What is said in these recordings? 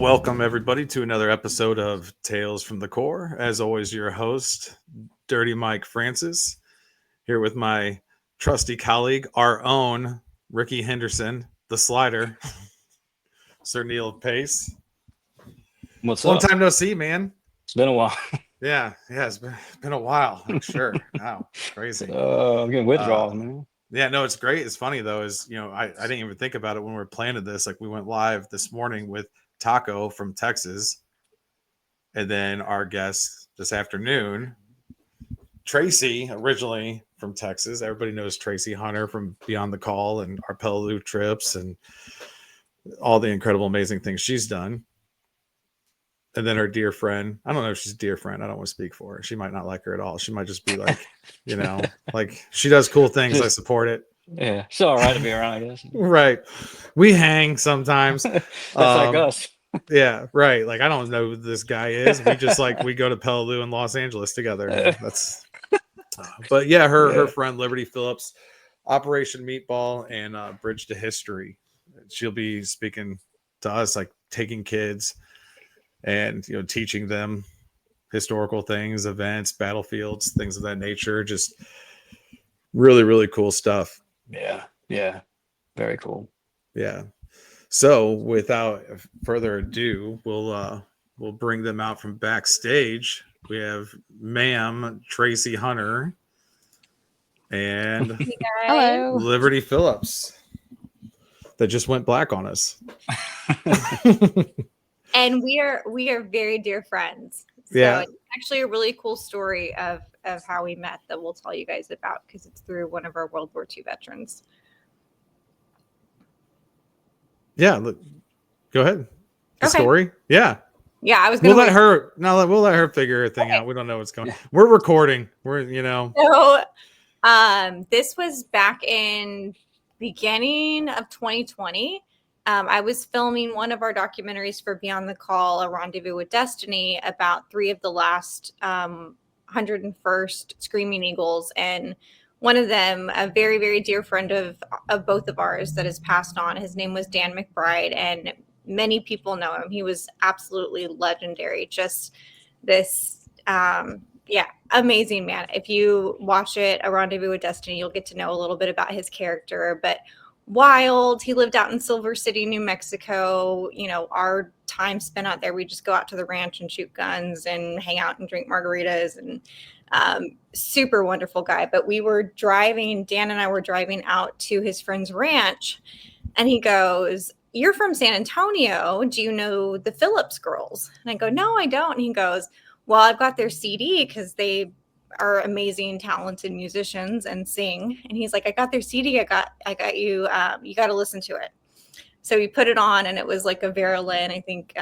Welcome, everybody, to another episode of Tales from the Corps. As always, your host, Dirty Mike Francis, here with my trusty colleague, our own Ricky Henderson, the slider, Sir Neil Pace. What's Long up? time no see, man. It's been a while. Yeah, it's been a while, I'm sure. Wow, crazy. I'm getting withdrawals, man. Yeah, no, it's great. It's funny, though, I didn't even think about it when we were planning this. Like, we went live this morning with Taco from Texas, and then our guest this afternoon, Tracie, originally from Texas. Everybody knows Tracie Hunter from Beyond the Call and our Peleliu trips and all the incredible, amazing things she's done. And then her dear friend, I don't know if she's a dear friend. I don't want to speak for her. She might not like her at all. She might just be like, like she does cool things. I support it. Yeah, it's all right to be around, I guess. Right. We hang sometimes. That's like us. Yeah, right. Like, I don't know who this guy is. We just we go to Peleliu in Los Angeles together. That's but yeah, her friend Liberty Phillips, Operation Meatball, and Bridge to History. She'll be speaking to us, like taking kids and teaching them historical things, events, battlefields, things of that nature. Just really, really cool stuff. Yeah. Very cool. Yeah. So without further ado, we'll bring them out from backstage. We have Ma'am Tracie Hunter and Hello. Liberty Phillips that just went black on us. And we are very dear friends. So it's actually a really cool story of how we met that we'll tell you guys about, because it's through one of our World War II veterans. Yeah, go ahead. The story. Yeah, I was gonna we'll let her figure her thing out. We don't know what's going on. We're recording. So this was back in beginning of 2020. I was filming one of our documentaries for Beyond the Call, A Rendezvous with Destiny, about 3 of the last 101st Screaming Eagles. And one of them, a very, very dear friend of both of ours that has passed on, his name was Dan McBride, and many people know him. He was absolutely legendary. Just this, amazing man. If you watch it, A Rendezvous with Destiny, you'll get to know a little bit about his character, but wild. He lived out in Silver City, New Mexico. Our time spent out there, we just go out to the ranch and shoot guns and hang out and drink margaritas, and super wonderful guy. But Dan and I were driving out to his friend's ranch, and he goes, "You're from San Antonio. Do you know the Phillips girls?" And I go, "No, I don't." And he goes, "Well, I've got their CD because they are amazing, talented musicians and sing." And he's like, "I got their CD. I got you. You got to listen to it." So we put it on, and it was like a Vera Lynn, I think,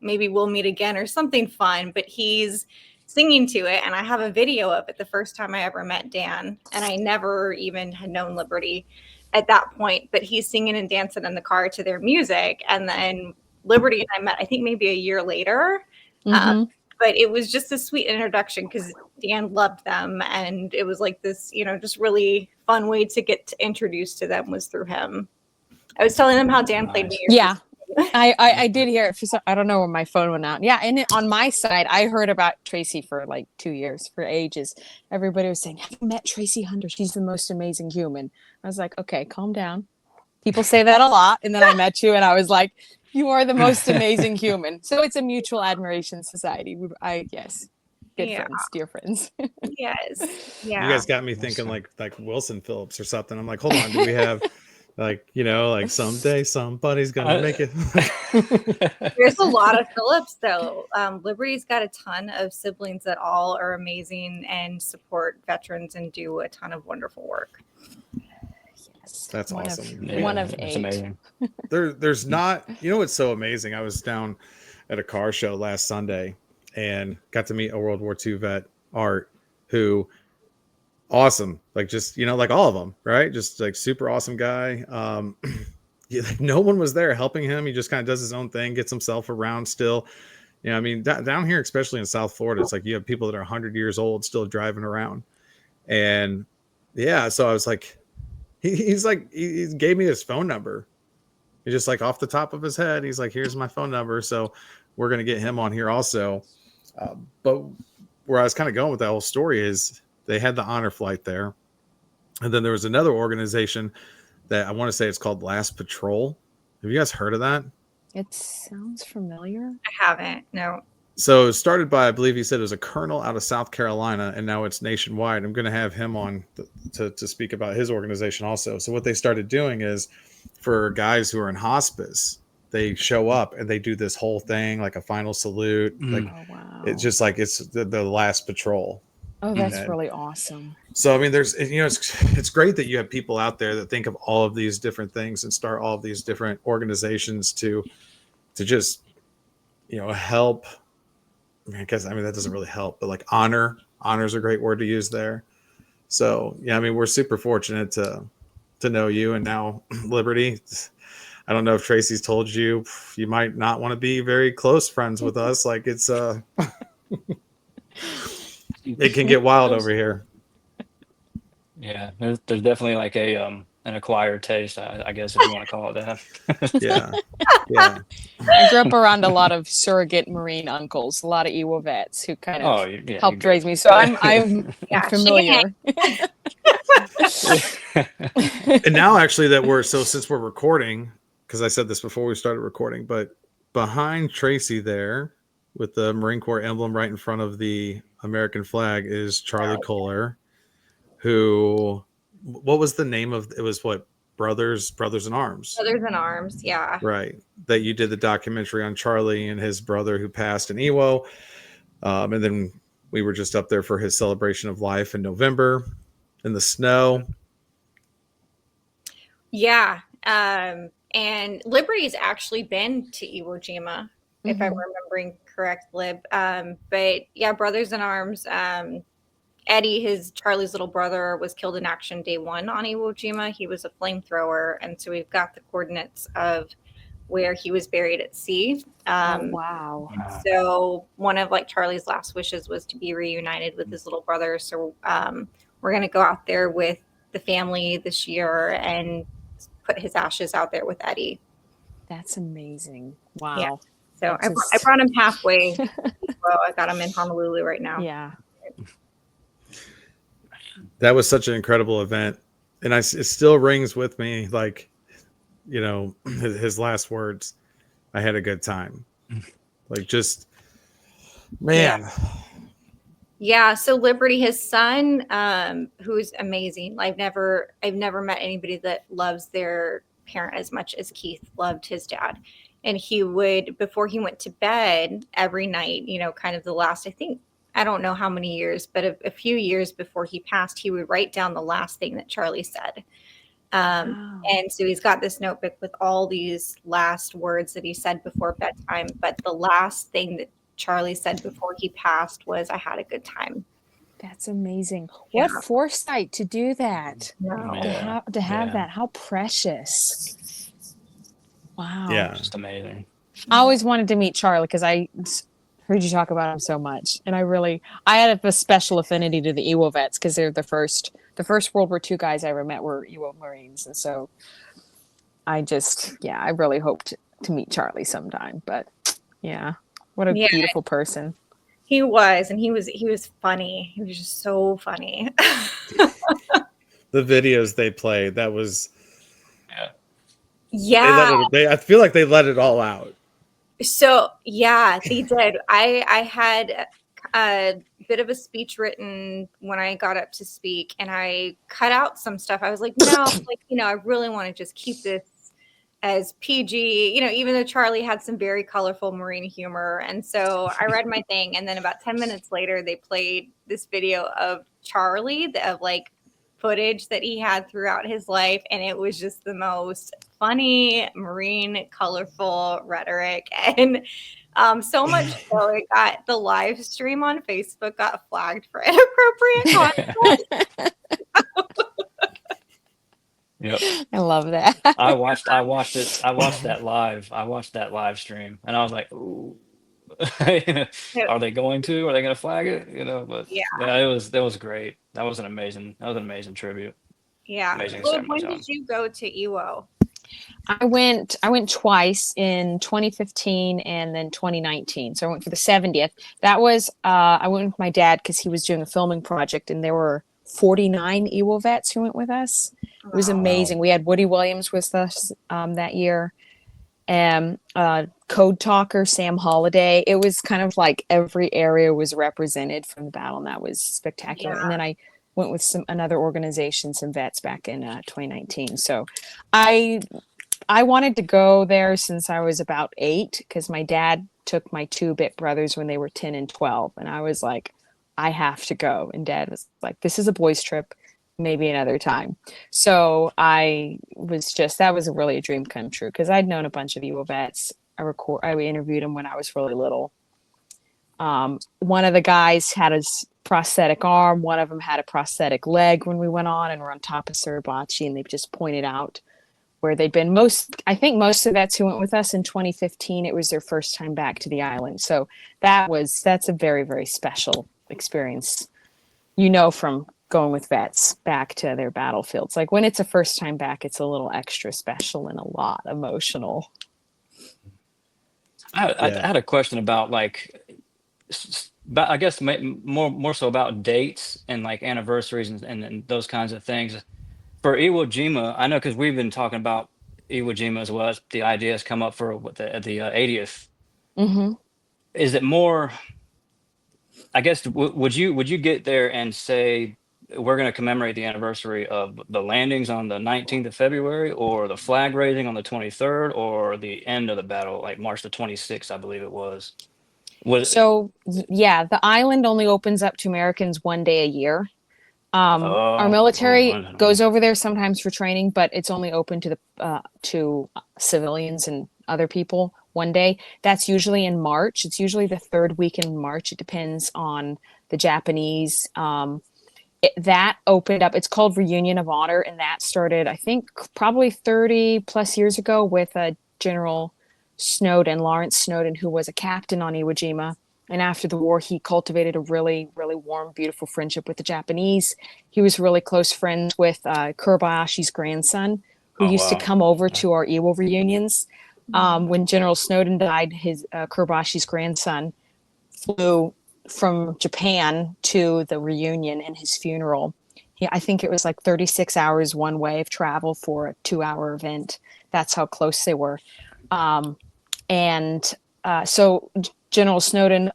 maybe We'll Meet Again or something fun. But he's singing to it, and I have a video of it the first time I ever met Dan, and I never even had known Liberty at that point. But he's singing and dancing in the car to their music, and then Liberty and I met, I think, maybe a year later. Mm-hmm. But it was just a sweet introduction because Dan loved them. And it was like this, just really fun way to get introduced to them was through him. I was telling them how Dan played me. Yeah, I did hear it. I don't know where my phone went out. Yeah, and on my side, I heard about Tracie for like 2 years, for ages. Everybody was saying, "Have you met Tracie Hunter? She's the most amazing human." I was like, okay, calm down. People say that a lot. And then I met you, and I was like, "You are the most amazing human." So it's a mutual admiration society. Good friends, dear friends. Yes. Yeah. You guys got me thinking like Wilson Phillips or something. I'm like, hold on, do we have like someday somebody's gonna make it? There's a lot of Phillips though. Liberty's got a ton of siblings that all are amazing and support veterans and do a ton of wonderful work. That's awesome. One of 8. It's amazing. There's not, what's so amazing? I was down at a car show last Sunday and got to meet a World War II vet, Art, who awesome. Like, just, like all of them, right? Just like super awesome guy. No one was there helping him. He just kind of does his own thing, gets himself around still. I mean, down here, especially in South Florida, it's like you have people that are 100 years old still driving around. And so I was like, he gave me his phone number He just like off the top of his head, he's like, here's my phone number. So we're going to get him on here also. But where I was kind of going with that whole story is they had the honor flight there. And then there was another organization that I want to say it's called Last Patrol. Have you guys heard of that? It sounds familiar. I haven't. No. So it started by, I believe he said it was a colonel out of South Carolina, and now it's nationwide. I'm going to have him on to speak about his organization also. So what they started doing is for guys who are in hospice, they show up and they do this whole thing, like a final salute. Like Oh, wow. it's just like it's the last patrol. Oh, that's And really awesome. so, I mean, there's, you know, it's great that you have people out there that think of all of these different things and start all of these different organizations to just, you know, help. I guess, I mean, that doesn't really help, but like honor is a great word to use there. So, yeah, I mean, we're super fortunate to know you, and now Liberty. I don't know if Tracie's told you, you might not want to be very close friends with us. Like it's, it can get wild over here. Yeah, there's definitely like a an acquired taste, I guess, if you want to call it that. Yeah. Yeah. I grew up around a lot of surrogate Marine uncles, a lot of EWO vets who kind of Oh, yeah, helped raise me. So I'm Yeah, familiar. And now actually that we're, so since we're recording, because I said this before we started recording, but behind Tracie there with the Marine Corps emblem right in front of the American flag is Charlie Kohler, who, what was the name of, it was what, Brothers in Arms. Brothers in Arms. Yeah. Right. That you did the documentary on Charlie and his brother who passed in EWO. And then we were just up there for his celebration of life in November in the snow. Yeah. And Liberty's actually been to Iwo Jima, if I'm remembering correct, Lib. But yeah, Brothers in Arms. Eddie, Charlie's little brother, was killed in action day one on Iwo Jima. He was a flamethrower, and so we've got the coordinates of where he was buried at sea. Oh, wow. So one of like Charlie's last wishes was to be reunited with his little brother. So we're gonna go out there with the family this year and put his ashes out there with Eddie. That's amazing. Wow. Yeah. So I brought him halfway. Well, I got him in Honolulu right now. Yeah. That was such an incredible event. And it still rings with me. Like, you know, his last words, I had a good time. Like just, man. Yeah. So Liberty, his son, who's amazing. I've never met anybody that loves their parent as much as Keith loved his dad. And he would, before he went to bed every night, you know, kind of the last, I don't know how many years, but a few years before he passed, he would write down the last thing that Charlie said. Wow. And so he's got this notebook with all these last words that he said before bedtime. But the last thing that Charlie said before he passed was, I had a good time. That's amazing. Yeah. What foresight to do that. Yeah. To have that. How precious. Wow. Yeah. Just amazing. I always wanted to meet Charlie because I heard you talk about him so much. And I had a special affinity to the EWO vets because they're the first World War II guys I ever met were EWO Marines. And so I really hoped to meet Charlie sometime. But yeah, what a beautiful person. He was, and he was funny. He was just so funny. The videos they played, that was, yeah. I feel like they let it all out. So yeah, they did. I had a bit of a speech written when I got up to speak, and I cut out some stuff. I was like, no, like, you know, I really want to just keep this as PG, you know, even though Charlie had some very colorful Marine humor. And so I read my thing, and then about 10 minutes later, they played this video of Charlie, of like footage that he had throughout his life, and it was just the most funny Marine colorful rhetoric. And so much so it got the live stream on Facebook got flagged for inappropriate content. Yep. I love that. I watched that live stream, and I was like, ooh. Are they going to flag it? You know, but that was great. That was an amazing tribute. Yeah. Amazing Well, ceremony. when did you go to EWO? I went twice in 2015 and then 2019. So I went for the 70th. That was I went with my dad because he was doing a filming project, and there were 49 EWO vets who went with us. It was amazing. Wow. We had Woody Williams with us that year, and Code Talker, Sam Holiday. It was kind of like every area was represented from the battle, and that was spectacular. And then I went with another organization, some vets back in 2019. So I wanted to go there since I was about 8 because my dad took my 2 bit brothers when they were 10 and 12. And I was like, I have to go. And dad was like, this is a boys' trip, maybe another time. So that was really a dream come true because I'd known a bunch of EWO vets. I interviewed them when I was really little. One of the guys had a prosthetic arm. One of them had a prosthetic leg when we went on and were on top of Suribachi, and they just pointed out where they'd been. I think most of the vets who went with us in 2015, it was their first time back to the island. So that's a very, very special experience, from going with vets back to their battlefields. Like when it's a first time back, it's a little extra special and a lot emotional. I had a question about but I guess more so about dates and like anniversaries and those kinds of things. For Iwo Jima, I know because we've been talking about Iwo Jima as well as the idea has come up for the 80th. Mm-hmm. Is it more? I guess would you get there and say we're going to commemorate the anniversary of the landings on the 19th of February, or the flag raising on the 23rd, or the end of the battle, like March the 26th, I believe it was. So the island only opens up to Americans one day a year. Our military goes over there sometimes for training, but it's only open to civilians and other people one day. That's usually in March. It's usually the 3rd week in March. It depends on the Japanese. That opened up. It's called Reunion of Honor, and that started, I think, probably 30 plus years ago with General Snowden, Lawrence Snowden, who was a captain on Iwo Jima. And after the war, he cultivated a really, really warm, beautiful friendship with the Japanese. He was really close friends with Kuribayashi's grandson, who used to come over to our Iwo reunions. When General Snowden died, his Kuribayashi's grandson flew from Japan to the reunion and his funeral. I think it was like 36 hours one way of travel for a 2-hour event. That's how close they were. So General Snowden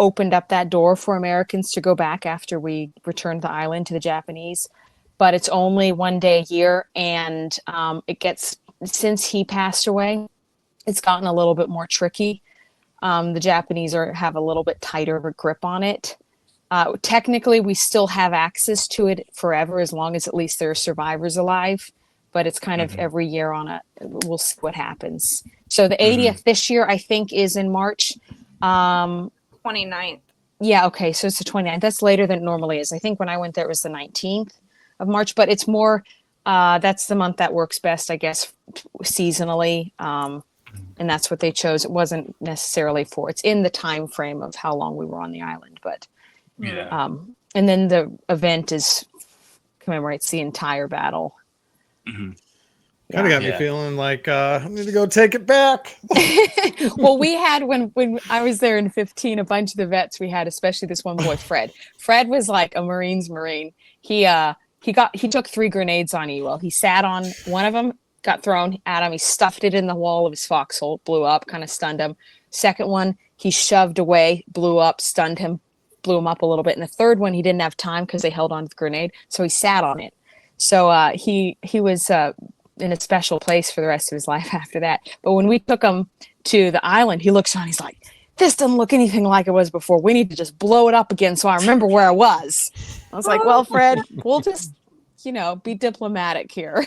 opened up that door for Americans to go back after we returned the island to the Japanese, but it's only one day a year. And since he passed away, it's gotten a little bit more tricky. The Japanese have a little bit tighter of a grip on it. Technically, we still have access to it forever, as long as at least there are survivors alive. But it's kind of every year we'll see what happens. So the 80th this year, I think, is in March. 29th. Yeah, okay. So it's the 29th. That's later than it normally is. I think when I went there, it was the 19th of March. But it's more, that's the month that works best, I guess, seasonally. And that's what they chose. It wasn't necessarily it's in the time frame of how long we were on the island. But and then the event commemorates the entire battle. Kind of got me feeling like I need to go take it back. Well, we had when I was there in 15, a bunch of the vets we had, especially this one boy, Fred. Fred was like a Marine's Marine. He took 3 grenades on Iwo. He sat on one of them, got thrown at him. He stuffed it in the wall of his foxhole, blew up, kind of stunned him. Second one, he shoved away, blew up, stunned him, blew him up a little bit. And the third one, he didn't have time because they held on to the grenade, so he sat on it. So he was in a special place for the rest of his life after that. But when we took him to the island, he looks on, he's like, this doesn't look anything like it was before. We need to just blow it up again so I remember where I was. I was like, well, Fred, we'll just, be diplomatic here.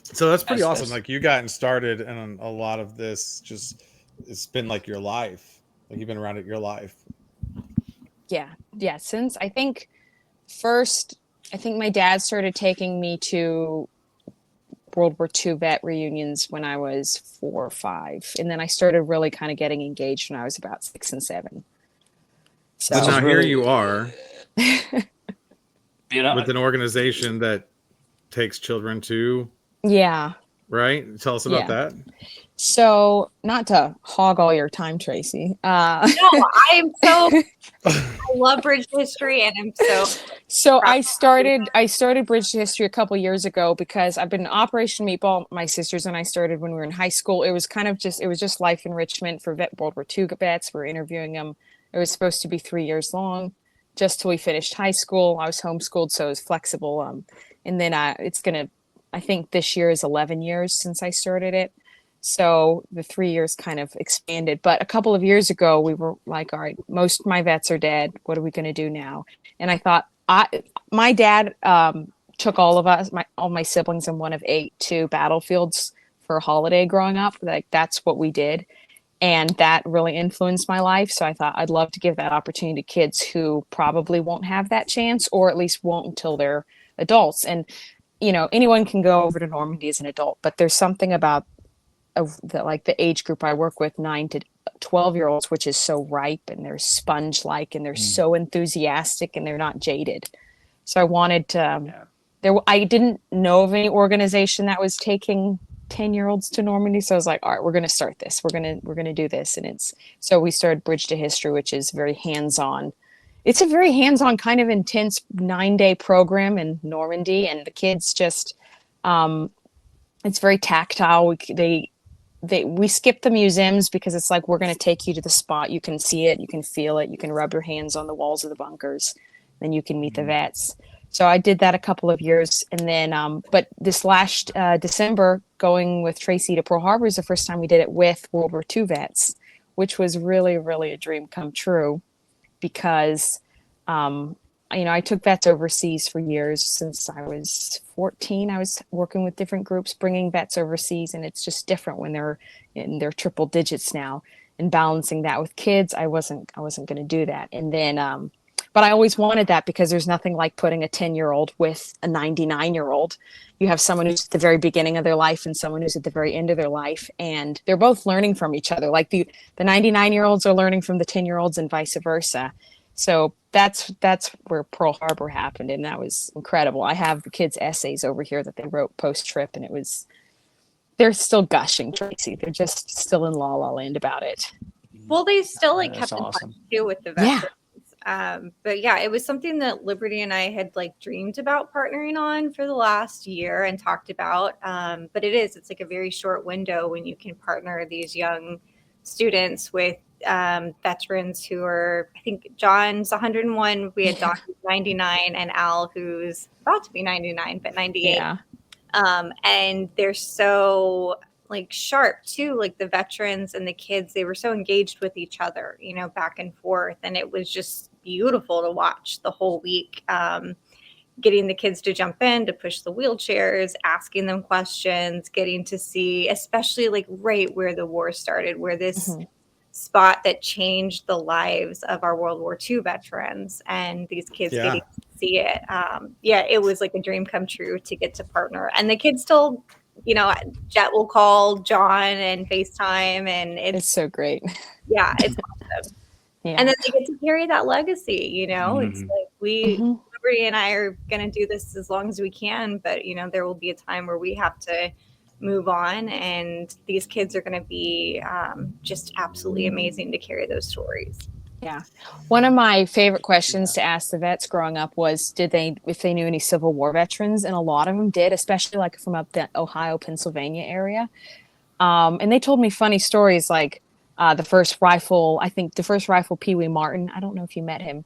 So that's pretty awesome. Like you gotten started and a lot of this it's been like your life. Like you've been around it your life. Yeah. Since I think my dad started taking me to World War II vet reunions when I was 4 or 5. And then I started really kind of getting engaged when I was about 6 and 7. So now here you are with an organization that takes children to, Yeah. right? Tell us about that. So, not to hog all your time, Tracie. No, I love Bridge History, and I'm so I started Bridge History a couple years ago because I've been Operation Meatball. My sisters and I started when we were in high school. It was just life enrichment for World War II vets. We're interviewing them. It was supposed to be 3 years long, just till we finished high school. I was homeschooled, so it was flexible. And then I think this year is 11 years since I started it. So the 3 years kind of expanded. But a couple of years ago, we were like, all right, most of my vets are dead. What are we going to do now? And I thought, my dad took all my siblings and one of 8 to battlefields for a holiday growing up. Like, that's what we did. And that really influenced my life. So I thought I'd love to give that opportunity to kids who probably won't have that chance, or at least won't until they're adults. And, anyone can go over to Normandy as an adult, but there's something about the age group I work with, 9 to 12-year-olds, which is so ripe, and they're sponge-like, and they're so enthusiastic, and they're not jaded. So I wanted to, I didn't know of any organization that was taking 10-year-olds to Normandy. So I was like, all right, we're going to start this. We're going to do this. And so we started Bridge to History, which is very hands-on. It's a very hands-on, kind of intense 9-day program in Normandy. And the kids just, it's very tactile. We skip the museums because it's like, we're going to take you to the spot. You can see it, you can feel it, you can rub your hands on the walls of the bunkers, then you can meet the vets. So I did that a couple of years. And then, but this last December, going with Tracie to Pearl Harbor is the first time we did it with World War II vets, which was really, really a dream come true because, I took vets overseas for years. Since I was 14, I was working with different groups, bringing vets overseas. And it's just different when they're in their triple digits now, and balancing that with kids. I wasn't going to do that. And then, but I always wanted that because there's nothing like putting a 10-year-old with a 99-year-old. You have someone who's at the very beginning of their life and someone who's at the very end of their life. And they're both learning from each other. Like the 99-year-olds are learning from the 10-year-olds and vice versa. So that's where Pearl Harbor happened. And that was incredible. I have the kids' essays over here that they wrote post-trip, and they're still gushing, Tracie. They're just still in la la land about it. Well, they still That's kept awesome. in touch too with the veterans. But yeah, it was something that Liberty and I had dreamed about partnering on for the last year and talked about. But it's like a very short window when you can partner these young students with veterans who are, I think John's 101. We had Don who's 99 and Al who's about to be 99, but 98. Yeah. And they're so sharp too, the veterans and the kids, they were so engaged with each other, back and forth. And it was just beautiful to watch the whole week, getting the kids to jump in, to push the wheelchairs, asking them questions, getting to see, especially right where the war started, where this spot that changed the lives of our World War II veterans, and these kids getting to see it. It was like a dream come true to get to partner. And the kids still, Jet will call John and FaceTime, and it's so great. Yeah, it's awesome. Yeah. And then they get to carry that legacy, It's like Liberty and I are going to do this as long as we can, but, there will be a time where we have to move on, and these kids are going to be just absolutely amazing to carry those stories. Yeah. One of my favorite questions to ask the vets growing up was, if they knew any Civil War veterans, and a lot of them did, especially from up the Ohio, Pennsylvania area. And they told me funny stories, like the first rifle, Pee Wee Martin. I don't know if you met him.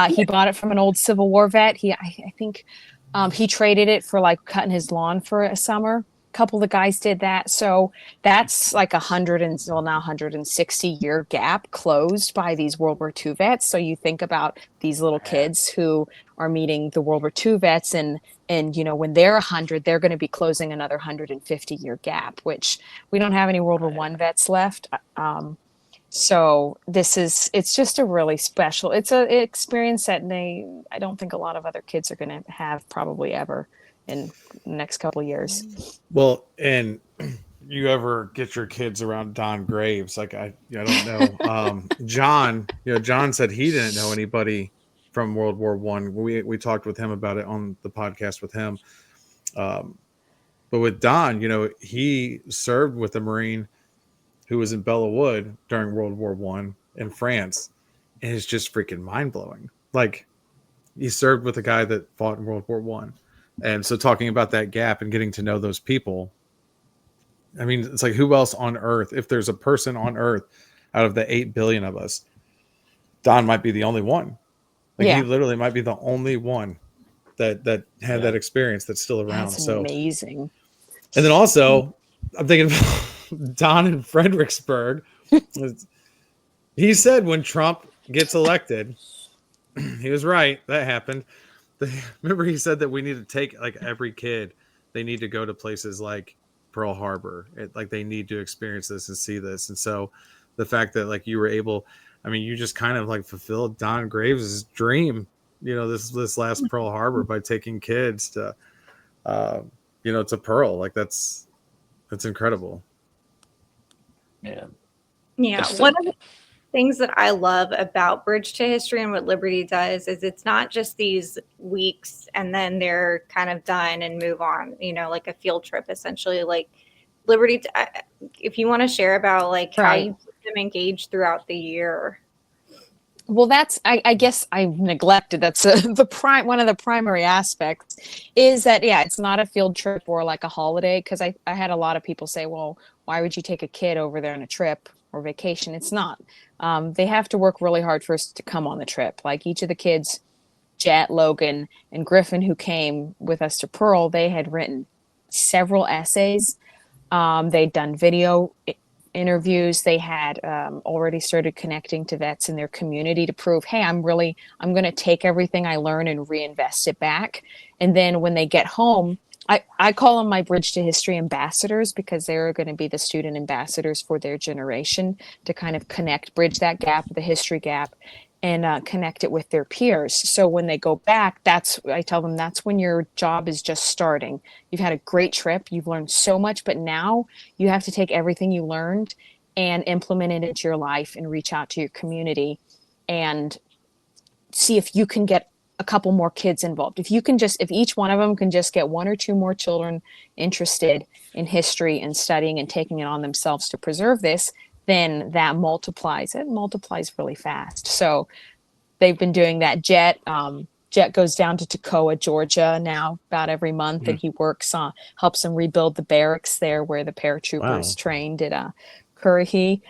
He bought it from an old Civil War vet. I think he traded it for cutting his lawn for a summer. Couple of the guys did that. So that's 160 year gap closed by these World War II vets. So you think about these little kids who are meeting the World War II vets, and when they're 100, they're going to be closing another 150 year gap, which we don't have any World War I vets left. So it's just a really special, it's an experience that I don't think a lot of other kids are going to have probably ever in the next couple of years. Well, and you ever get your kids around Don Graves? I don't know. John said he didn't know anybody from World War I. We talked with him about it on the podcast with him. But with Don, he served with a Marine who was in Bella Wood during World War One in France, and it's just freaking mind blowing. Like, he served with a guy that fought in World War One, and so talking about that gap and getting to know those people. I mean, it's like, who else on Earth? If there's a person on Earth out of the 8 billion of us, Don might be the only one. Like, he literally might be the only one that had that experience that's still around. That's so amazing. And then also, I'm thinking about Don in Fredericksburg. He said when Trump gets elected, he was right. That happened. Remember, he said that we need to take, like, every kid. They need to go to places like Pearl Harbor. Like, they need to experience this and see this. And so the fact that, like, you were able, I mean, you just kind of like fulfilled Don Graves' dream, this last Pearl Harbor by taking kids to, to Pearl. Like, that's incredible. Yeah. Yeah. One of the things that I love about Bridge to History and what Liberty does is it's not just these weeks and then they're kind of done and move on, like a field trip, essentially. Like, Liberty, if you want to share about, like, how you keep them engaged throughout the year. Well, that's, I guess I've neglected. That's one of the primary aspects is that, it's not a field trip or like a holiday. Because I had a lot of people say, well, why would you take a kid over there on a trip or vacation? It's not. They have to work really hard for us to come on the trip. Like, each of the kids, Jet, Logan, and Griffin, who came with us to Pearl, they had written several essays. They'd done video interviews. They had already started connecting to vets in their community to prove, hey, I'm going to take everything I learn and reinvest it back. And then when they get home, I call them my Bridge to History ambassadors, because they're going to be the student ambassadors for their generation to kind of bridge that gap, the history gap, and connect it with their peers. So when they go back, I tell them that's when your job is just starting. You've had a great trip. You've learned so much, but now you have to take everything you learned and implement it into your life and reach out to your community and see if you can get a couple more kids involved. If each one of them can just get one or two more children interested in history and studying and taking it on themselves to preserve this, then that multiplies. It multiplies really fast. So they've been doing that. Jet goes down to Toccoa, Georgia now about every month, and he works on, helps them rebuild the barracks there where the paratroopers trained at Currahee.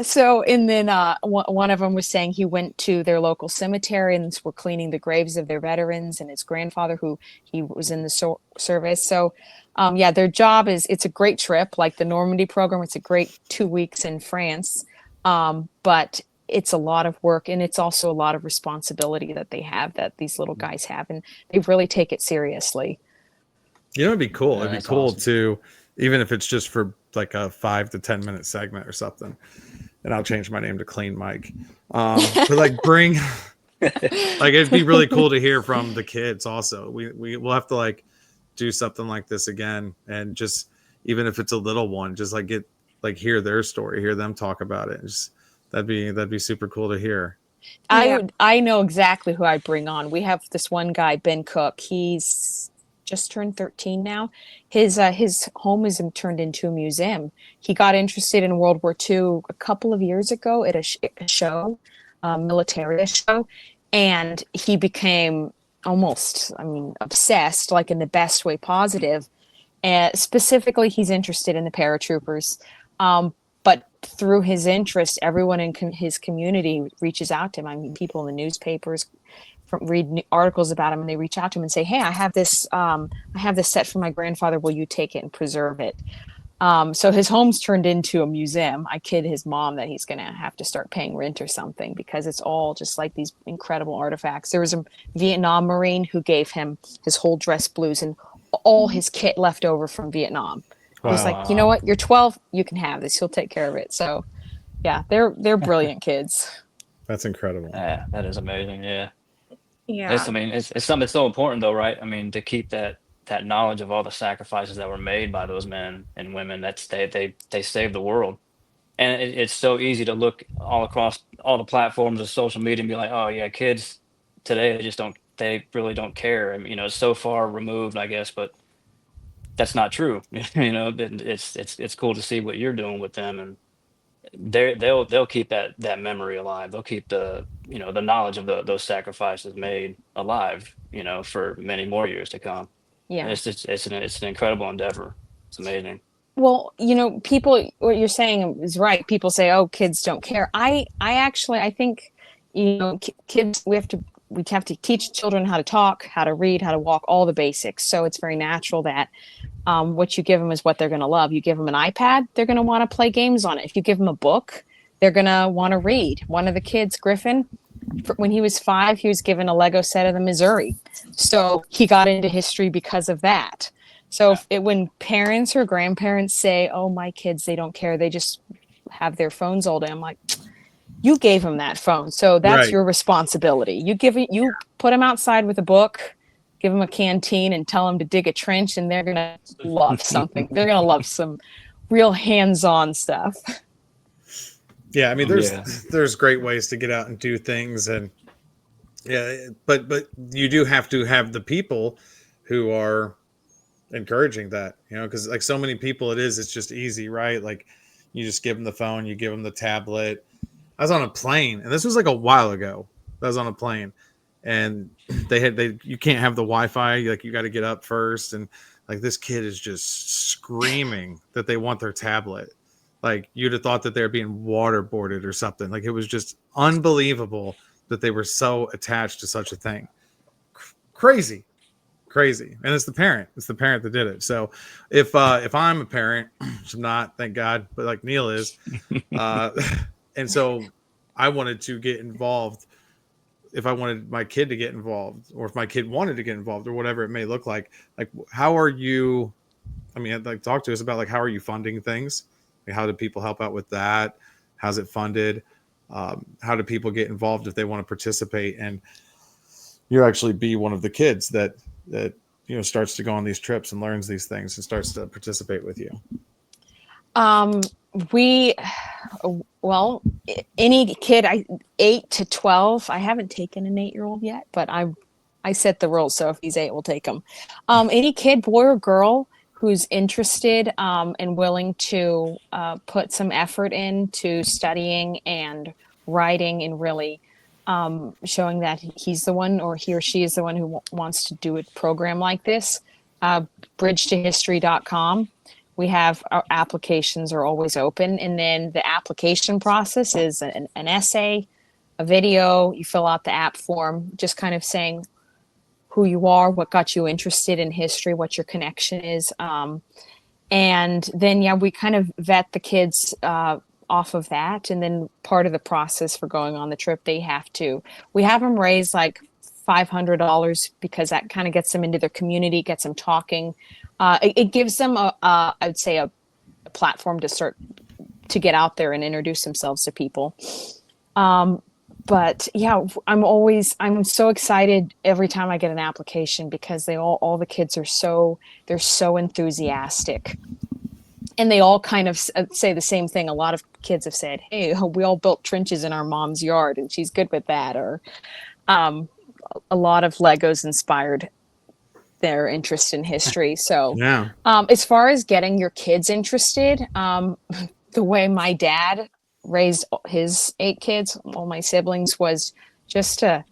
So, and then one of them was saying he went to their local cemetery and were cleaning the graves of their veterans and his grandfather, who he was in the service. So, their job it's a great trip, like the Normandy program. It's a great 2 weeks in France, but it's a lot of work, and it's also a lot of responsibility that these little guys have, and they really take it seriously. It'd be cool. It'd be cool awesome. to, even if it's just for like a 5 to 10 minute segment or something, and I'll change my name to Clean Mike. But like bring, like, it'd be really cool to hear from the kids. Also, we'll have to like do something like this again, and just, even if it's a little one, just like hear their story, hear them talk about it. That'd be super cool to hear. I know exactly who I bring on. We have this one guy, Ben Cook. He's just turned 13 now. His home is turned into a museum. He got interested in World War II a couple of years ago at a show, military show, and he became almost, obsessed, like in the best way, positive. And specifically, he's interested in the paratroopers. But through his interest, everyone in his community reaches out to him. People in the newspapers read articles about him, and they reach out to him and say, "Hey, I have this set for my grandfather. Will you take it and preserve it?" So his home's turned into a museum. I kid his mom that he's going to have to start paying rent or something, because it's all just like these incredible artifacts. There was a Vietnam Marine who gave him his whole dress blues and all his kit left over from Vietnam. Wow. He's like, you know what? You're 12. You can have this. He'll take care of it. So, yeah, they're brilliant kids. That's incredible. Yeah, that is amazing. Yeah. Yeah. It's something that's so important, though, right? To keep that knowledge of all the sacrifices that were made by those men and women that they saved the world. And it's so easy to look all across all the platforms of social media and be like, oh yeah, kids today, they just don't they really don't care. I mean, it's so far removed, I guess, but that's not true. It's cool to see what you're doing with them, and they'll keep that memory alive. They'll keep the knowledge of those sacrifices made alive, for many more years to come. Yeah. It's an incredible endeavor. It's amazing. Well, people, what you're saying is right. People say, "Oh, kids don't care." I actually, I think, kids, we have to teach children how to talk, how to read, how to walk, all the basics. So it's very natural that what you give them is what they're going to love. You give them an iPad, they're going to want to play games on it. If you give them a book, they're going to want to read. One of the kids, Griffin, when he was 5, he was given a Lego set of the Missouri. So he got into history because of that. So when parents or grandparents say, "Oh, my kids, they don't care, they just have their phones all day," I'm like, you gave them that phone, so that's Right. your responsibility. You put them outside with a book, give them a canteen, and tell them to dig a trench, and they're gonna love something. They're gonna love some real hands-on stuff. Yeah, I mean, there's great ways to get out and do things, and but you do have to have the people who are encouraging that, because like so many people, it's just easy, right? Like you just give them the phone, you give them the tablet. I was on a plane, and this was like a while ago. I was on a plane, and you can't have the Wi-Fi. Like you got to get up first, and like this kid is just screaming that they want their tablet. Like you'd have thought that they're being waterboarded or something. Like it was just unbelievable that they were so attached to such a thing. Crazy. And it's the parent that did it. So if I'm a parent, which I'm not, thank God, but like Neil is, and so I wanted to get involved. If I wanted my kid to get involved, or if my kid wanted to get involved, or whatever it may look like how are you, talk to us about how are you funding things? Like, how do people help out with that? How's it funded? How do people get involved if they want to participate and you actually be one of the kids that starts to go on these trips and learns these things and starts to participate with you? Any kid, 8 to 12. I haven't taken an 8-year-old yet, but I set the rules, so if he's 8, we'll take him. Any kid, boy or girl, who's interested and willing to put some effort into studying and writing and really showing that he's the one, or he or she is the one who wants to do a program like this, bridgetohistory.com. We have our applications are always open. And then the application process is an essay, a video. You fill out the app form, just kind of saying who you are, what got you interested in history, what your connection is. And then, we kind of vet the kids off of that. And then part of the process for going on the trip, we have them raise like $500 because that kind of gets them into their community, gets them talking. It gives them I would say a platform to start to get out there and introduce themselves to people. But I'm so excited every time I get an application because all the kids are they're so enthusiastic. And they all kind of say the same thing. A lot of kids have said, "Hey, we all built trenches in our mom's yard and she's good with that." Or a lot of Legos inspired their interest in history. So as far as getting your kids interested, the way my dad raised his 8 kids, all my siblings, was just to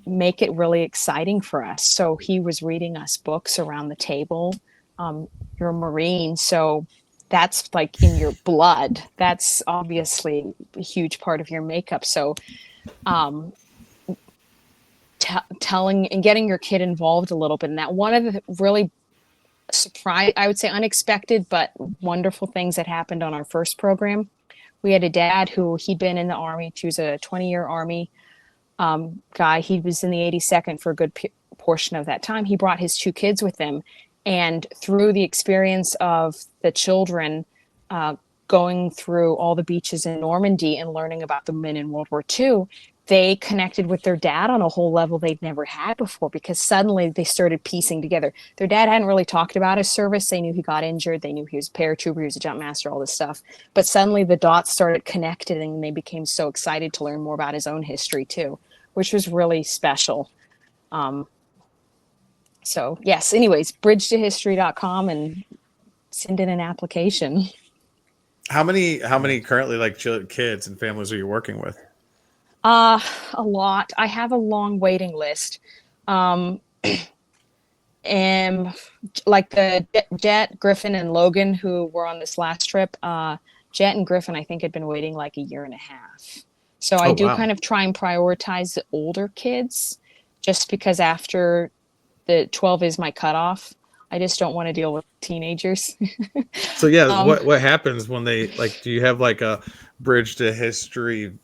make it really exciting for us. So he was reading us books around the table. You're a Marine, so that's like in your blood. That's obviously a huge part of your makeup. So telling and getting your kid involved a little bit in that. One of the really I would say unexpected but wonderful things that happened on our first program, we had a dad who he'd been in the Army. He was a 20-year Army guy. He was in the 82nd for a good portion of that time. He brought his 2 kids with him, and through the experience of the children going through all the beaches in Normandy and learning about the men in World War II, they connected with their dad on a whole level they'd never had before, because suddenly they started piecing together. Their dad hadn't really talked about his service. They knew he got injured. They knew he was a paratrooper, he was a jump master, all this stuff. But suddenly the dots started connecting and they became so excited to learn more about his own history too, which was really special. So yes, anyways, bridgetohistory.com and send in an application. How many currently like kids and families are you working with? A lot. I have a long waiting list. And like the Jet, Griffin, and Logan who were on this last trip, Jet and Griffin, I think, had been waiting like a year and a half. So I do kind of try and prioritize the older kids just because after the 12 is my cutoff. I just don't want to deal with teenagers. So yeah, what happens when they like? Do you have like a Bridge to History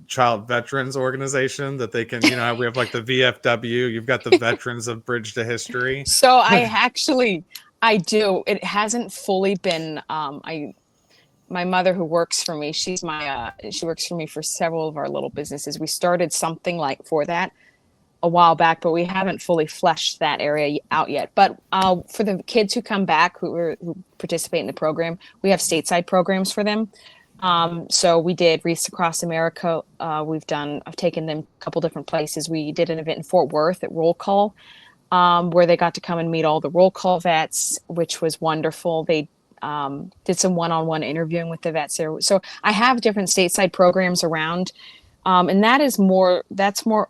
child veterans organization that they can, you know, we have like the VFW, you've got the veterans of Bridge to History. So I do. It hasn't fully been, my mother who works for me, she works for me for several of our little businesses. We started something like for that a while back, but we haven't fully fleshed that area out yet. But for the kids who come back, who participate in the program, we have stateside programs for them. So we did Wreaths Across America. I've taken them a couple different places. We did an event in Fort Worth at Roll Call, where they got to come and meet all the roll call vets, which was wonderful. They did some one-on-one interviewing with the vets there. So I have different stateside programs around, and that's more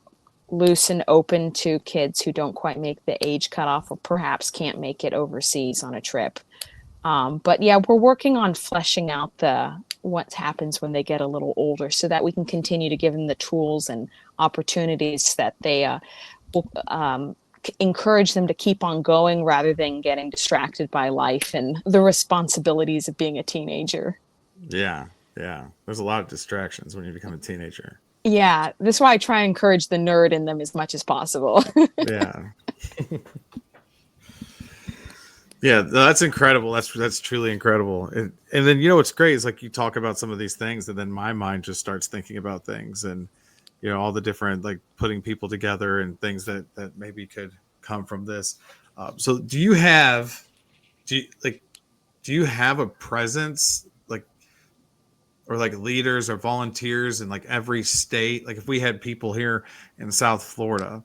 loose and open to kids who don't quite make the age cutoff or perhaps can't make it overseas on a trip. But yeah, we're working on fleshing out what happens when they get a little older so that we can continue to give them the tools and opportunities that they will encourage them to keep on going rather than getting distracted by life and the responsibilities of being a teenager. Yeah. There's a lot of distractions when you become a teenager. Yeah, that's why I try and encourage the nerd in them as much as possible. Yeah. Yeah, that's incredible. That's truly incredible. And then, you know, what's great is like you talk about some of these things and then my mind just starts thinking about things and, you know, all the different, like putting people together and things that maybe could come from this. So do you have a presence or like leaders or volunteers in like every state? Like if we had people here in South Florida,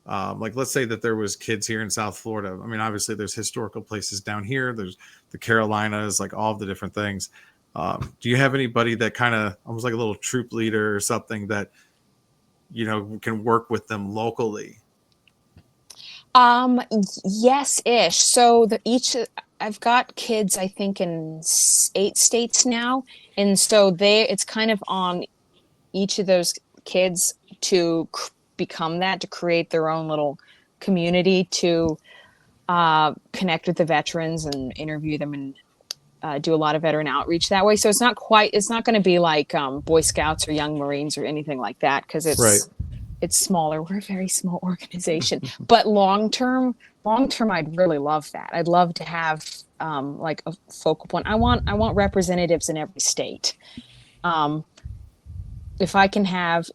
like let's say that there was kids here in South Florida. I mean, obviously there's historical places down here. There's the Carolinas, like all of the different things. Do you have anybody that kind of almost like a little troop leader or something that, you know, can work with them locally? Yes-ish. So I've got kids, I think, in 8 states now. And so it's kind of on each of those kids to become that, to create their own little community, to connect with the veterans and interview them and do a lot of veteran outreach that way. So it's not going to be like Boy Scouts or Young Marines or anything like that, because it's smaller. We're a very small organization. But long term, I'd really love that. I'd love to have like a focal point. I want representatives in every state. If I can have,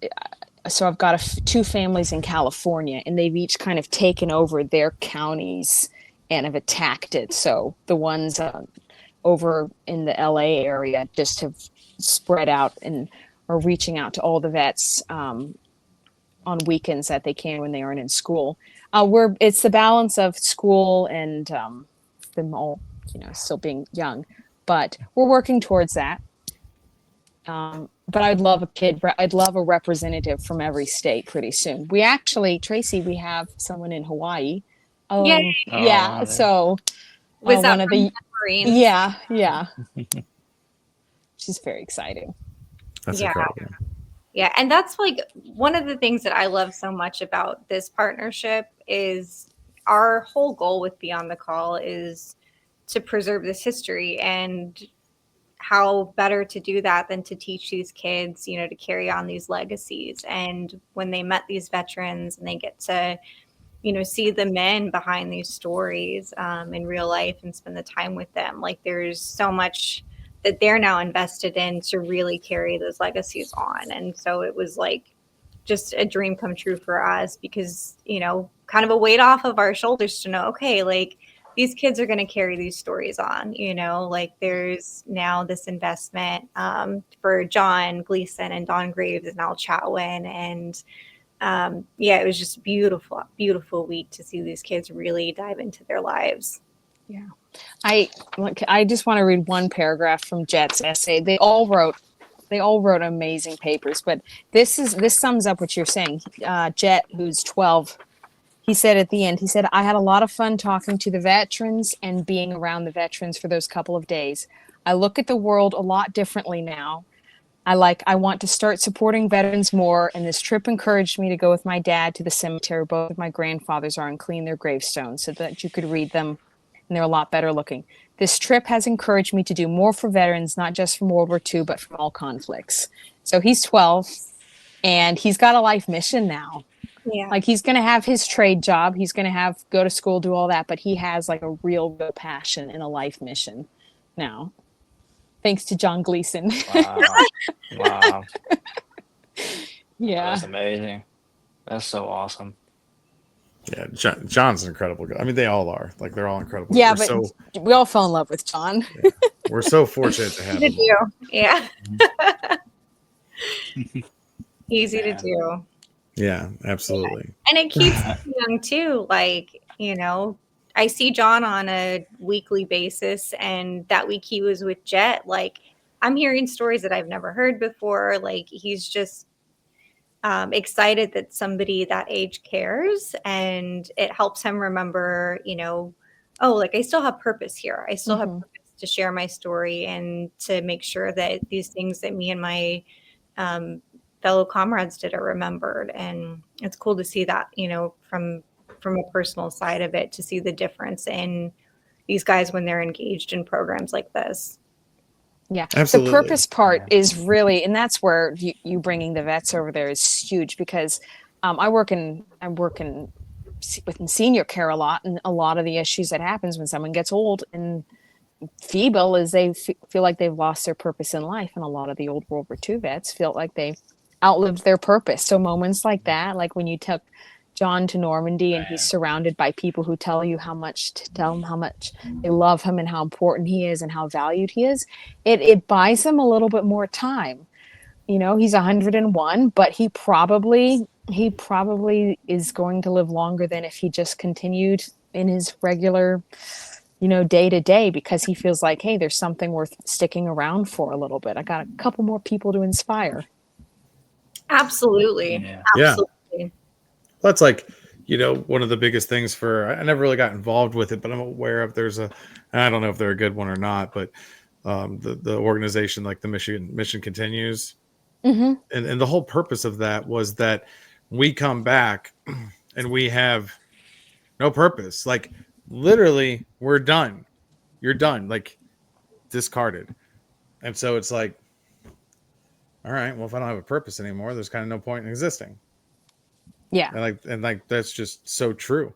so I've got 2 families in California, and they've each kind of taken over their counties and have attacked it. So the ones over in the LA area just have spread out and are reaching out to all the vets on weekends that they can when they aren't in school. It's the balance of school and them all, you know, still being young, but we're working towards that. But I'd love a representative from every state pretty soon. We actually, Tracie, we have someone in Hawaii. Yay. Yeah. So was that one of the Marines? Yeah. She's very exciting. That's incredible. Yeah, and that's like one of the things that I love so much about this partnership is our whole goal with Beyond the Call is to preserve this history, and how better to do that than to teach these kids, you know, to carry on these legacies. And when they met these veterans and they get to, you know, see the men behind these stories in real life and spend the time with them, like there's so much that they're now invested in to really carry those legacies on. And so it was like just a dream come true for us, because, you know, kind of a weight off of our shoulders to know, okay, like these kids are going to carry these stories on, you know, like there's now this investment for John Gleason and Don Graves and Al Chatwin and yeah, it was just beautiful, beautiful week to see these kids really dive into their lives. Yeah. I just want to read one paragraph from Jet's essay. They all wrote amazing papers, but this sums up what you're saying. Jet, who's 12, he said at the end, he said, I had a lot of fun talking to the veterans and being around the veterans for those couple of days. I look at the world a lot differently now. I want to start supporting veterans more, and this trip encouraged me to go with my dad to the cemetery both of my grandfathers are and clean their gravestones so that you could read them, and they're a lot better looking. This trip has encouraged me to do more for veterans, not just from World War II, but from all conflicts. So he's 12, and he's got a life mission now. Yeah. Like, he's going to have his trade job. He's going to go to school, do all that, but he has like a real passion and a life mission now. Thanks to John Gleason. Wow. Yeah. That's amazing. That's so awesome. Yeah, John's an incredible guy. I mean, they all are. Like, they're all incredible. Yeah, we all fell in love with John. Yeah, we're so fortunate to have him. Easy to do. Yeah. Easy to Man. do. Yeah, absolutely. And it keeps me young too. Like, I see John on a weekly basis, and that week he was with Jet. Like, I'm hearing stories that I've never heard before. Like, he's just excited that somebody that age cares, and it helps him remember, oh, like, I still have purpose here. I still have purpose to share my story and to make sure that these things that me and my fellow comrades did are remembered. And it's cool to see that, from a personal side of it, to see the difference in these guys when they're engaged in programs like this. Yeah, absolutely. The purpose part is really, and that's where you bringing the vets over there is huge, because I work in within senior care a lot, and a lot of the issues that happens when someone gets old and feeble is they feel like they've lost their purpose in life, and a lot of the old World War II vets feel like they outlived their purpose. So moments like that, like when you took John to Normandy and he's surrounded by people who tell him how much they love him and how important he is and how valued he is, it buys him a little bit more time. He's 101, but he probably is going to live longer than if he just continued in his regular, day to day, because he feels like, hey, there's something worth sticking around for a little bit. I got a couple more people to inspire. Absolutely. Yeah. Absolutely. That's like, one of the biggest things I never really got involved with it, but I'm aware of I don't know if they're a good one or not, but the organization, like the mission continues. Mm-hmm. And the whole purpose of that was that we come back and we have no purpose. Like, literally, we're done. You're done. Like, discarded. And so it's like, all right, well, if I don't have a purpose anymore, there's kind of no point in existing. Yeah. And that's just so true.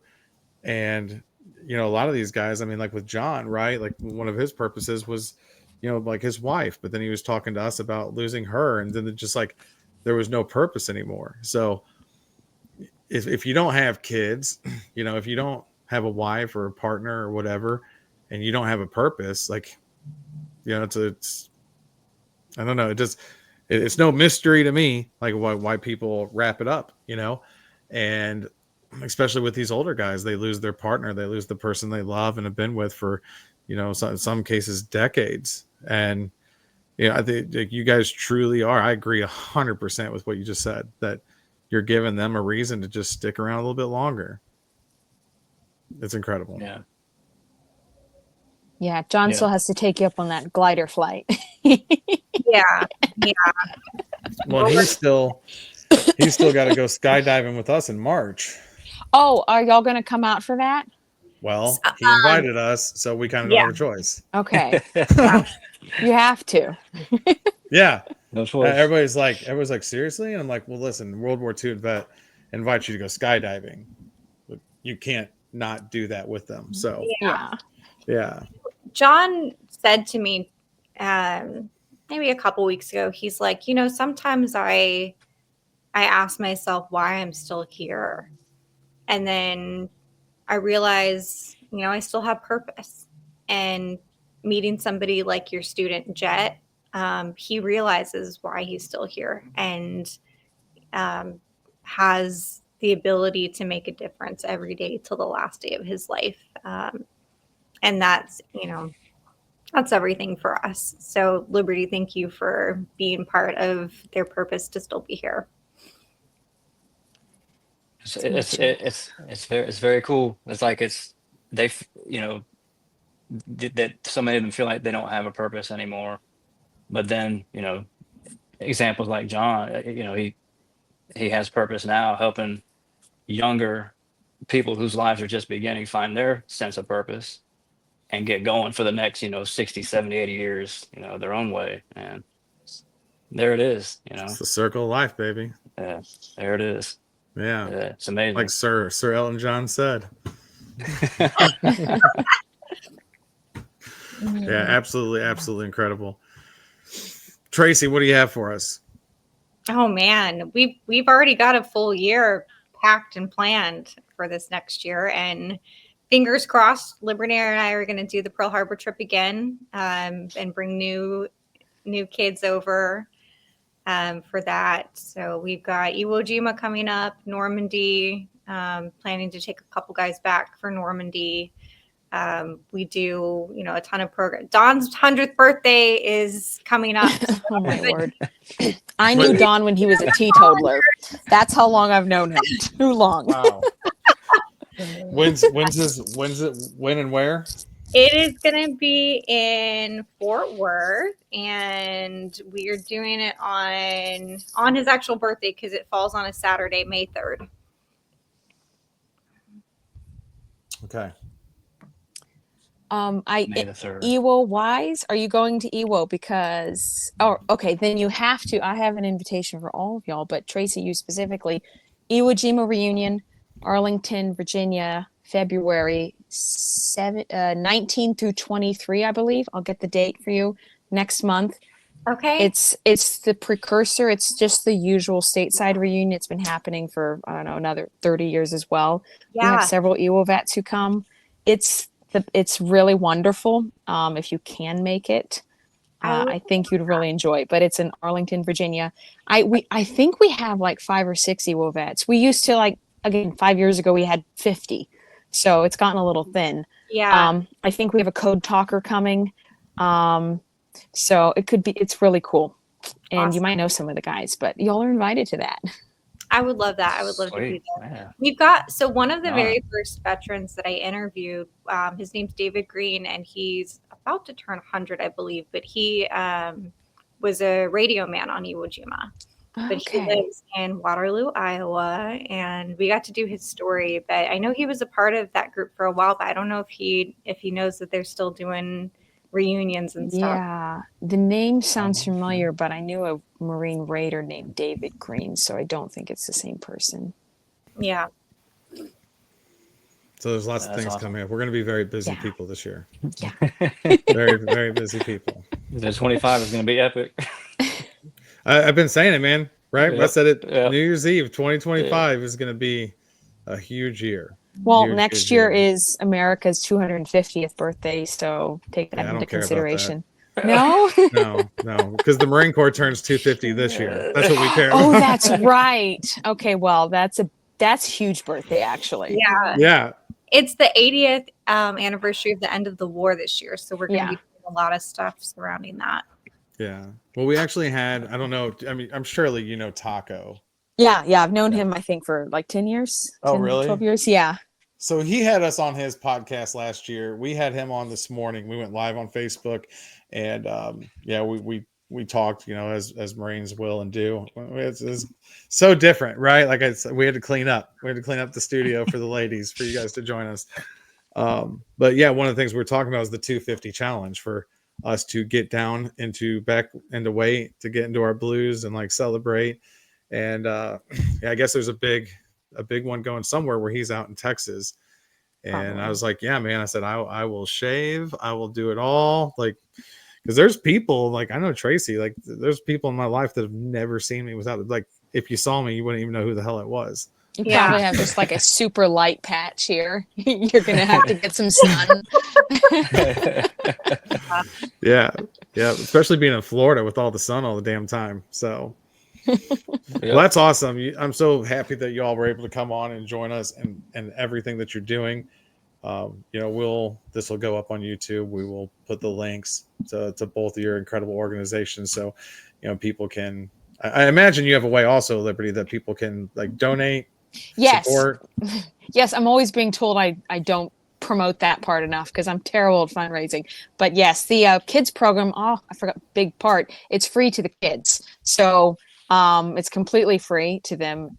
And, a lot of these guys, I mean, like with John, right? Like, one of his purposes was, like his wife, but then he was talking to us about losing her. And then it just like, there was no purpose anymore. So if you don't have kids, if you don't have a wife or a partner or whatever, and you don't have a purpose, like, it's I don't know. It's no mystery to me, like why people wrap it up, and especially with these older guys, they lose their partner, they lose the person they love and have been with for, in some cases, decades. And, I think you guys truly are. I agree 100% with what you just said, that you're giving them a reason to just stick around a little bit longer. It's incredible. Yeah. Yeah. John still has to take you up on that glider flight. Yeah. Well, he's still got to go skydiving with us in March. Oh, are y'all going to come out for that? Well, he invited us, so we kind of don't have a choice. Okay. You have to. Yeah. No choice. Everybody's like, seriously? And I'm like, well, listen, World War II vet invites you to go skydiving. You can't not do that with them. So yeah. John said to me maybe a couple weeks ago, he's like, sometimes I ask myself why I'm still here. And then I realize, I still have purpose. And meeting somebody like your student, Jet, has the ability to make a difference every day till the last day of his life. And that's, that's everything for us. So Liberty, thank you for being part of their purpose to still be here. It's very cool. It's like that so many of them feel like they don't have a purpose anymore. But then, examples like John, he has purpose now, helping younger people whose lives are just beginning find their sense of purpose and get going for the next 60, 70, 80 years their own way. And there it is. It's the circle of life, baby. Yeah, there it is. Yeah, it's amazing. Like Sir Elton John said. Yeah, absolutely incredible. Tracie, what do you have for us? Oh man, we've already got a full year packed and planned for this next year, and fingers crossed, Liberty and I are going to do the Pearl Harbor trip again, and bring new kids over for that. So we've got Iwo Jima coming up, Normandy, planning to take a couple guys back for Normandy. We do, a ton of programs. Don's 100th birthday is coming up. Oh my Lord. I knew Don when he was a teetotaler. That's how long I've known him. Too long. Wow. When and where? It is going to be in Fort Worth, and we are doing it on his actual birthday because it falls on a Saturday, May 3rd. Okay. May the 3rd. Iwo wise, are you going to Iwo? Because okay, then you have to. I have an invitation for all of y'all, but Tracie, you specifically, Iwo Jima reunion, Arlington, Virginia, February 19 through 23, I believe. I'll get the date for you next month. Okay. It's the precursor. It's just the usual stateside reunion. It's been happening for, I don't know, another 30 years as well. Yeah. We have several Iwo vets who come. It's really wonderful. If you can make it, I think you'd really enjoy it. But it's in Arlington, Virginia. I think we have like 5 or 6 Iwo vets. We used to, again, 5 years ago we had 50, so it's gotten a little thin. Yeah. I think we have a code talker coming. So it's really cool. And Awesome. You might know some of the guys, but y'all are invited to that. I would love that. I would love to do that. Yeah. We've got, so one of the very first veterans that I interviewed, his name's David Green, and he's about to turn 100, I believe, but he was a radio man on Iwo Jima. But he lives in Waterloo, Iowa, and we got to do his story. But I know he was a part of that group for a while, but I don't know if he knows that they're still doing reunions and stuff. Yeah, the name sounds familiar, but I knew a Marine Raider named David Green, so I don't think it's the same person. Yeah. So there's lots of things coming up. We're going to be very busy people this year. Yeah. Very, very busy people. The 25 is going to be epic. I've been saying it, man. Right? Yep. I said it. Yep. New Year's Eve 2025 is going to be a huge year. Well, next year is America's 250th birthday, so take that into consideration. No, because the Marine Corps turns 250 this year. That's what we care about. Oh, that's right. Okay, well, that's huge birthday, actually. Yeah. It's the 80th anniversary of the end of the war this year, so we're going to be doing a lot of stuff surrounding that. Yeah. Well, we actually had, I don't know, I mean, I'm surely you know Taco. Yeah, I've known him, I think, for like 10 years. Oh, really? 12 years, yeah. So he had us on his podcast last year. We had him on this morning. We went live on Facebook, and we talked, as Marines will and do. It's so different, right? Like we had to clean up. We had to clean up the studio for the ladies, for you guys to join us. But yeah, one of the things we were talking about was the 250 challenge for us to get down back into weight, to get into our blues and celebrate. And I guess there's a big one going somewhere where he's out in Texas. And I was like, yeah, man, I said, I will shave. I will do it all. Because there's people I know Tracie, there's people in my life that have never seen me without, if you saw me, you wouldn't even know who the hell it was. You probably have just a super light patch here. You're going to have to get some sun. Yeah. Especially being in Florida with all the sun all the damn time. So Well, that's awesome. I'm so happy that you all were able to come on and join us and everything that you're doing. This will go up on YouTube. We will put the links to both of your incredible organizations. So, people can, I imagine you have a way also, Liberty, that people can like donate, support. Yes. I'm always being told I don't promote that part enough because I'm terrible at fundraising. But yes, the kids program, I forgot, big part. It's free to the kids. So it's completely free to them.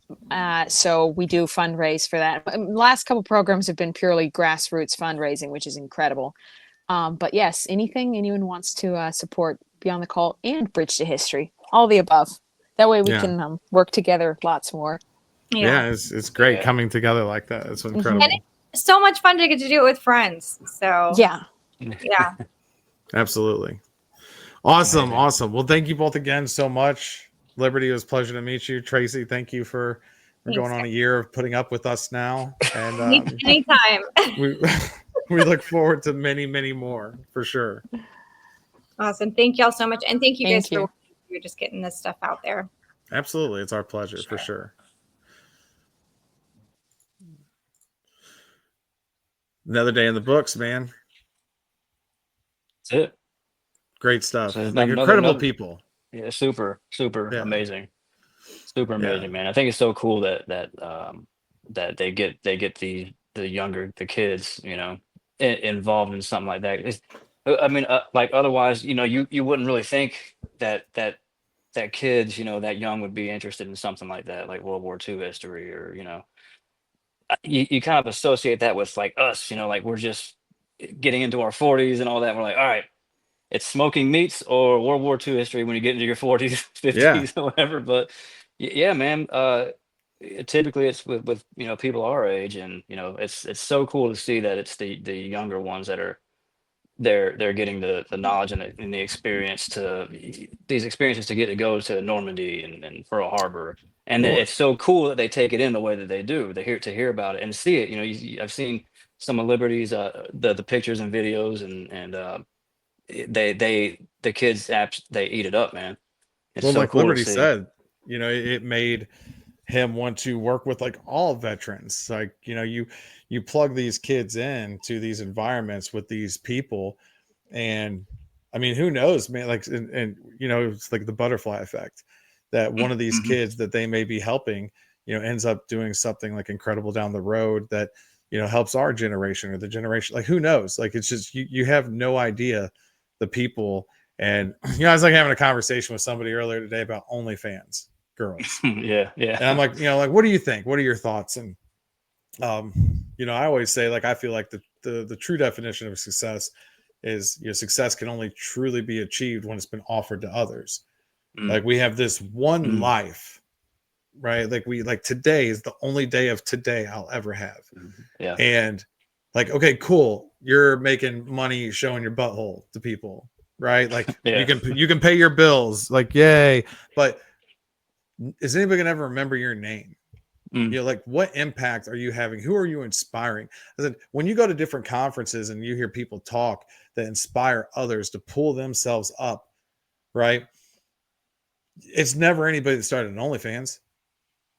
So we do fundraise for that. Last couple programs have been purely grassroots fundraising, which is incredible. But yes, anything anyone wants to support Beyond the Call and Bridge to History, all the above. That way we can work together lots more. Yeah, it's great coming together like that. It's incredible. And it's so much fun to get to do it with friends. So yeah. Absolutely. Awesome. Well, thank you both again so much. Liberty, it was a pleasure to meet you. Tracie, thank you for going on a year of putting up with us now. And anytime. we look forward to many, many more for sure. Awesome. Thank y'all so much. And thank you guys for you're just getting this stuff out there. Absolutely. It's our pleasure for sure. Another day in the books, man. That's it. Great stuff. So incredible people. Yeah, super amazing. Super amazing, man. I think it's so cool that they get the kids, involved in something like that. Like otherwise, you wouldn't really think that kids, that young would be interested in something like that, like World War II history, or you kind of associate that with like us, like we're just getting into our 40s and all that. We're like, all right, it's smoking meats or World War II history when you get into your 40s, 50s, or whatever. But yeah, man, typically it's with people our age, and it's so cool to see that it's the younger ones that are they're getting the knowledge and the experiences to get to go to Normandy and Pearl Harbor. And it's so cool that they take it in the way that they do. They hear about it and see it. I've seen some of Liberty's the pictures and videos, and the kids apps, they eat it up, man. It's well, so like cool Liberty to see. said, it made him want to work with like all veterans. Like, you plug these kids in to these environments with these people, and I mean, who knows, man, like, and it's like the butterfly effect, that one of these kids that they may be helping, ends up doing something like incredible down the road that, helps our generation or the generation, like, who knows? Like, it's just, you have no idea the people. And, I was like having a conversation with somebody earlier today about OnlyFans girls. yeah. And I'm like, like, what do you think? What are your thoughts? And, I always say, like, I feel like the true definition of success is, success can only truly be achieved when it's been offered to others. Like, we have this one life, right? Like today is the only day of today I'll ever have. Yeah. And like, okay, cool. You're making money showing your butthole to people, right? Like, you can pay your bills, like, yay. But is anybody gonna ever remember your name? Like, what impact are you having? Who are you inspiring? I said, when you go to different conferences and you hear people talk that inspire others to pull themselves up, right? It's never anybody that started an OnlyFans.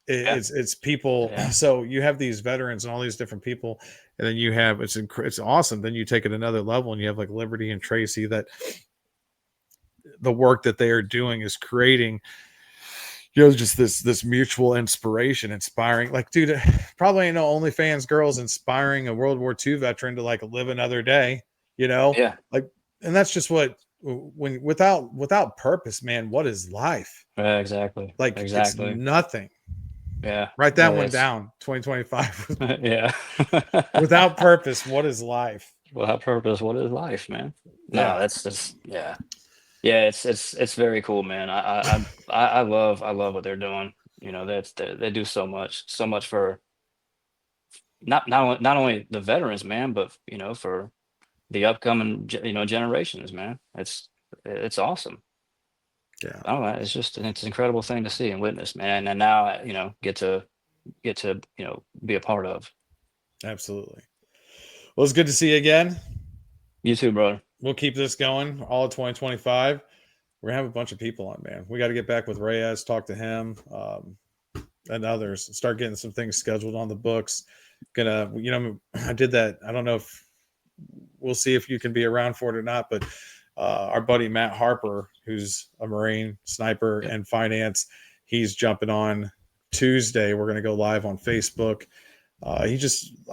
It's people. Yeah. So you have these veterans and all these different people, and then you have, it's awesome. Then you take it another level and you have like Liberty and Tracie, that the work that they are doing is creating, just this mutual inspiration, inspiring. Like, dude, probably ain't no OnlyFans girls inspiring a World War II veteran to like live another day, Yeah. Like, and that's just when without purpose, man, what is life? Exactly. Like, exactly. It's nothing. Yeah. Write that one down. 2025. Yeah. Without purpose, what is life? Without purpose, what is life, man? No, that's just, yeah. Yeah, it's very cool, man. I love what they're doing. They do so much for not only the veterans, man, but for the upcoming generations, man. It's awesome. Yeah. I don't know. It's an incredible thing to see and witness, man. And now get to be a part of. Absolutely. Well, it's good to see you again. You too, brother. We'll keep this going all of 2025. we're gonna have a bunch of people on, man. We got to get back with Reyes, talk to him, and others, start getting some things scheduled on the books. Gonna, you know, I did that. I don't know if we'll see if you can be around for it or not, but our buddy Matt Harper, who's a Marine sniper and finance, he's jumping on Tuesday. We're going to go live on Facebook. I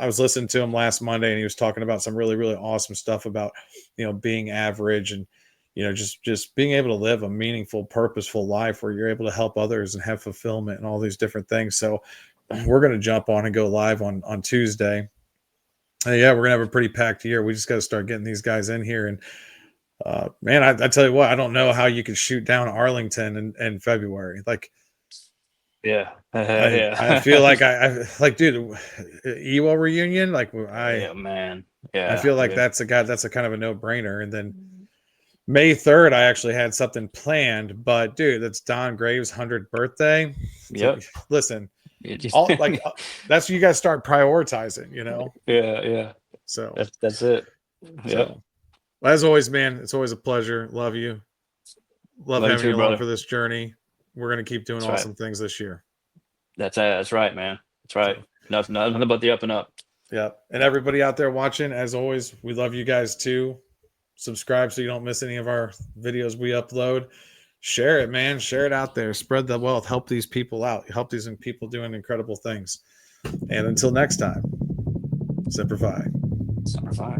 was listening to him last Monday, and he was talking about some really, really awesome stuff about, you know, being average and, you know, just being able to live a meaningful, purposeful life where you're able to help others and have fulfillment and all these different things. So we're going to jump on and go live on Tuesday. Yeah, we're gonna have a pretty packed year. We just got to start getting these guys in here. And man, I tell you what, I don't know how you could shoot down Arlington in February. Like, Yeah. I feel like I like, dude, Ewo reunion. Like, yeah, man. Yeah. I feel like that's a kind of a no brainer. And then May 3rd, I actually had something planned, but dude, that's Don Graves' 100th birthday. Yep. Listen. All, like that's you guys start prioritizing, you know. Yeah. So that's it. Yeah. So, as always, man, it's always a pleasure. Love you. Love having you along for this journey. We're gonna keep doing awesome things this year. That's right, man. That's right. Nothing but the up and up. Yeah. And everybody out there watching, as always, we love you guys too. Subscribe so you don't miss any of our videos we upload. Share it, man. Share it out there. Spread the wealth. Help these people out. Help these people doing incredible things. And until next time, Semper Fi. Semper Fi.